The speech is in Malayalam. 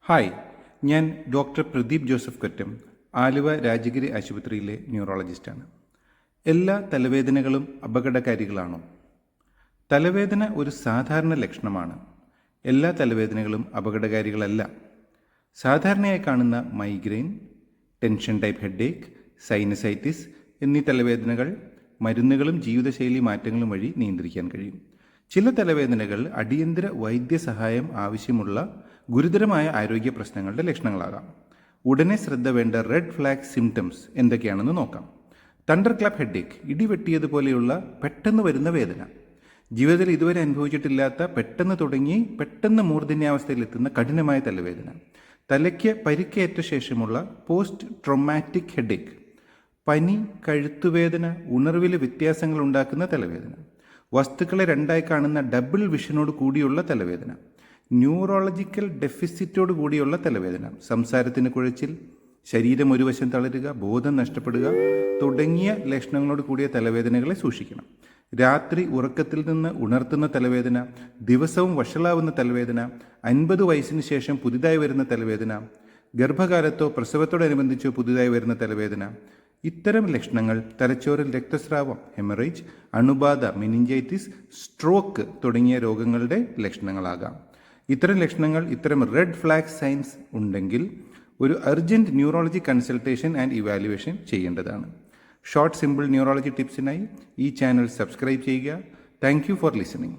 ഹായ്, ഞാൻ ഡോക്ടർ പ്രദീപ് ജോസഫ് കൊറ്റം, ആലുവ രാജഗിരി ആശുപത്രിയിലെ ന്യൂറോളജിസ്റ്റാണ്. എല്ലാ തലവേദനകളും അപകടകാരികളാണോ? തലവേദന ഒരു സാധാരണ ലക്ഷണമാണ്. എല്ലാ തലവേദനകളും അപകടകാരികളല്ല. സാധാരണയായി കാണുന്ന migraine, tension type headache, sinusitis എന്നീ തലവേദനകൾ മരുന്നുകളും ജീവിതശൈലി മാറ്റങ്ങളും വഴി നിയന്ത്രിക്കാൻ കഴിയും. ചില തലവേദനകൾ അടിയന്തര വൈദ്യസഹായം ആവശ്യമുള്ള ഗുരുതരമായ ആരോഗ്യ പ്രശ്നങ്ങളുടെ ലക്ഷണങ്ങളാകാം. ഉടനെ ശ്രദ്ധ വേണ്ട റെഡ് ഫ്ലാഗ് സിംറ്റംസ് എന്തൊക്കെയാണെന്ന് നോക്കാം. തണ്ടർ ക്ലാപ്പ് ഹെഡേക്ക്, ഇടിവെട്ടിയതുപോലെയുള്ള പെട്ടെന്ന് വരുന്ന വേദന. ജീവിതത്തിൽ ഇതുവരെ അനുഭവിച്ചിട്ടില്ലാത്ത, പെട്ടെന്ന് തുടങ്ങി പെട്ടെന്ന് മൂർധന്യാവസ്ഥയിലെത്തുന്ന കഠിനമായ തലവേദന. തലയ്ക്ക് പരിക്കേറ്റ ശേഷമുള്ള പോസ്റ്റ് ട്രോമാറ്റിക് ഹെഡേക്ക്. പനി, കഴുത്തുവേദന, ഉണർവിൽ വ്യത്യാസങ്ങൾ ഉണ്ടാക്കുന്ന തലവേദന. വസ്തുക്കളെ രണ്ടായി കാണുന്ന ഡബിൾ വിഷനോട് കൂടിയുള്ള തലവേദന. ന്യൂറോളജിക്കൽ ഡെഫിസിറ്റോട് കൂടിയുള്ള തലവേദന. സംസാരത്തിന് കുഴച്ചിൽ, ശരീരം ഒരു വശം തളരുക, ബോധം നഷ്ടപ്പെടുക തുടങ്ങിയ ലക്ഷണങ്ങളോട് കൂടിയ തലവേദനകളെ സൂക്ഷിക്കണം. രാത്രി ഉറക്കത്തിൽ നിന്ന് ഉണർത്തുന്ന തലവേദന, ദിവസവും വഷളാവുന്ന തലവേദന, 50 വയസ്സിന് ശേഷം പുതിയതായി വരുന്ന തലവേദന, ഗർഭകാലത്തോ പ്രസവത്തോടനുബന്ധിച്ചോ പുതിയതായി വരുന്ന തലവേദന. ഇത്തരം ലക്ഷണങ്ങൾ തലച്ചോറിൽ രക്തസ്രാവം, ഹെമറേജ്, അണുബാധ, മെനിഞ്ചൈറ്റിസ്, സ്ട്രോക്ക് തുടങ്ങിയ രോഗങ്ങളുടെ ലക്ഷണങ്ങളാകാം. ഇത്തരം ലക്ഷണങ്ങൾ, ഇത്തരം റെഡ് ഫ്ലാഗ് സൈൻസ് ഉണ്ടെങ്കിൽ ഒരു urgent neurology consultation and evaluation ചെയ്യേണ്ടതാണ്. ഷോർട്ട് സിമ്പിൾ ന്യൂറോളജി ടിപ്സിനായി ഈ ചാനൽ സബ്സ്ക്രൈബ് ചെയ്യുക. Thank you for listening.